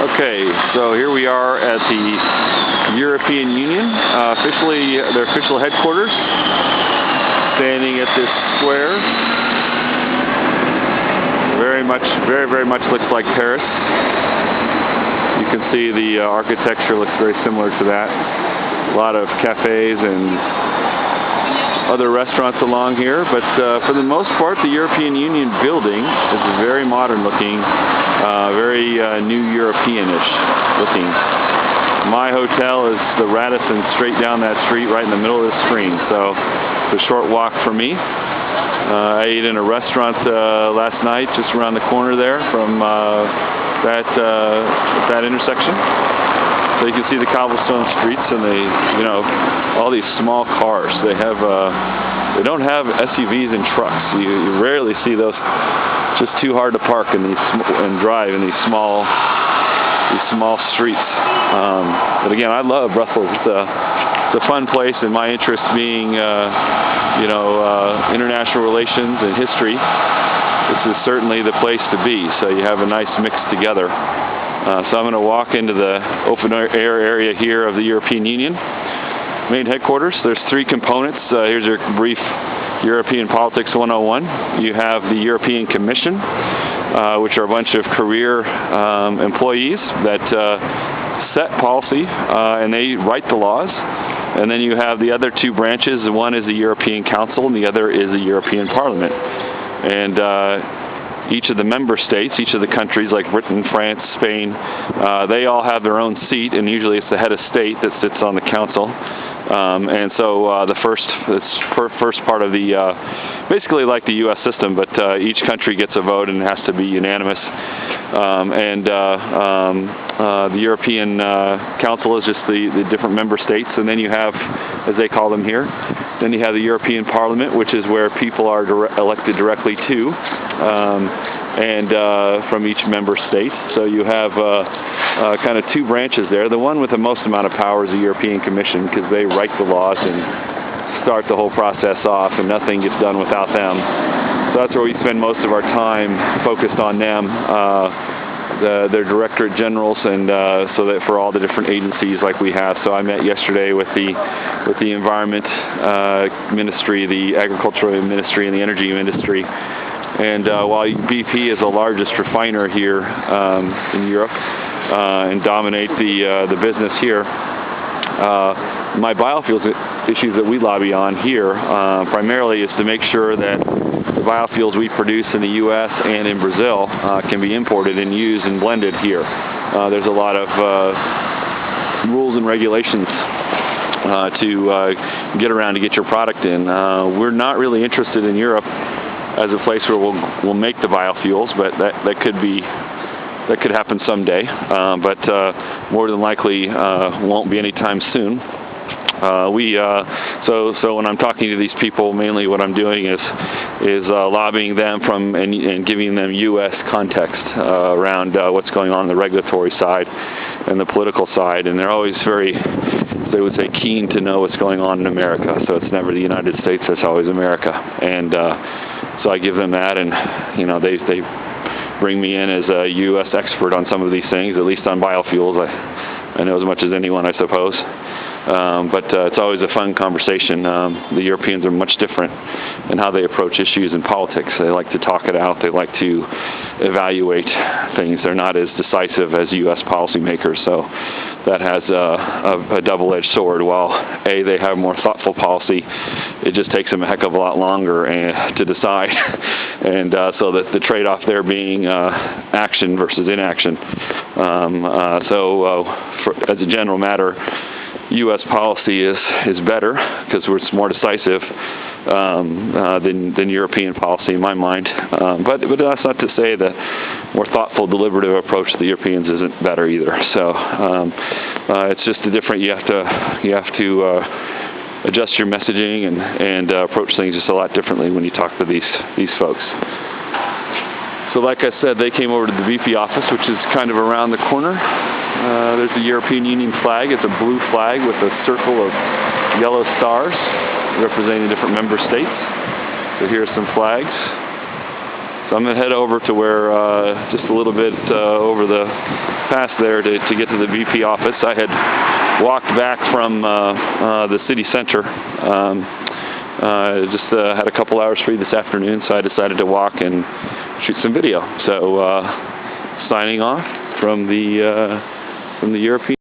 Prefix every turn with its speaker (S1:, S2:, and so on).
S1: Okay, so here we are at the European Union, their official headquarters, standing at this square. Very much looks like Paris. You can see the architecture looks very similar to that. A lot of cafes and other restaurants along here, but for the most part, the European Union building is very modern looking, very new European-ish looking. My hotel is the Radisson, straight down that street, right in the middle of the screen, so it's a short walk for me. I ate in a restaurant last night, just around the corner there from that intersection. So you can see the cobblestone streets and all these small cars. They don't have SUVs and trucks. You rarely see those. It's just too hard to park in and drive in these small streets. But again, I love Brussels. It's a fun place, and my interest being international relations and history. This is certainly the place to be. So you have a nice mix together. So I'm going to walk into the open air area here of the European Union main headquarters. There's three components. Here's your brief European Politics 101. You have the European Commission, which are a bunch of career employees that set policy and they write the laws. And then you have the other two branches. One is the European Council and the other is the European Parliament. And each of the member states, each of the countries like Britain, France, Spain, they all have their own seat, and usually it's the head of state that sits on the council. And so the first part of the, basically like the U.S. system, but each country gets a vote and it has to be unanimous. The European Council is just the different member states, and then you have, as they call them here, then you have the European Parliament, which is where people are elected directly to, from each member state. So you have kind of two branches there. The one with the most amount of power is the European Commission, because they write the laws and start the whole process off, and nothing gets done without them. So that's where we spend most of our time focused on them. Their directorate generals, and so that for all the different agencies like we have. So I met yesterday with the Environment Ministry, the Agricultural Ministry, and the Energy Ministry. And while BP is the largest refiner here in Europe and dominate the business here, my biofuels issues that we lobby on here primarily is to make sure that the biofuels we produce in the U.S. and in Brazil can be imported and used and blended here. There's a lot of rules and regulations to get around to get your product in. We're not really interested in Europe as a place where we'll make the biofuels, but that could happen someday. But more than likely won't be anytime soon. So when I'm talking to these people, mainly what I'm doing is lobbying them and giving them U.S. context around what's going on the regulatory side and the political side, and they're always they would say, keen to know what's going on in America. So it's never the United States; it's always America. And so I give them that, and they bring me in as a U.S. expert on some of these things, at least on biofuels. I know as much as anyone, I suppose. But it's always a fun conversation. The Europeans are much different in how they approach issues in politics. They like to talk it out. They like to evaluate things. They're not as decisive as U.S. policymakers. So that has a double-edged sword. While they have more thoughtful policy, it just takes them a heck of a lot longer to decide. And so that the trade-off there being action versus inaction. As a general matter, U.S. policy is better because it's more decisive than European policy in my mind. But that's not to say that more thoughtful, deliberative approach to the Europeans isn't better either. So it's just a different. You have to adjust your messaging and approach things just a lot differently when you talk to these folks. So like I said, they came over to the BP office, which is kind of around the corner. There's the European Union flag. It's a blue flag with a circle of yellow stars representing different member states. So here's some flags. So I'm going to head over to where, just a little bit over the pass there to get to the VP office. I had walked back from the city center. Just had a couple hours free this afternoon, so I decided to walk and shoot some video. So signing off from the European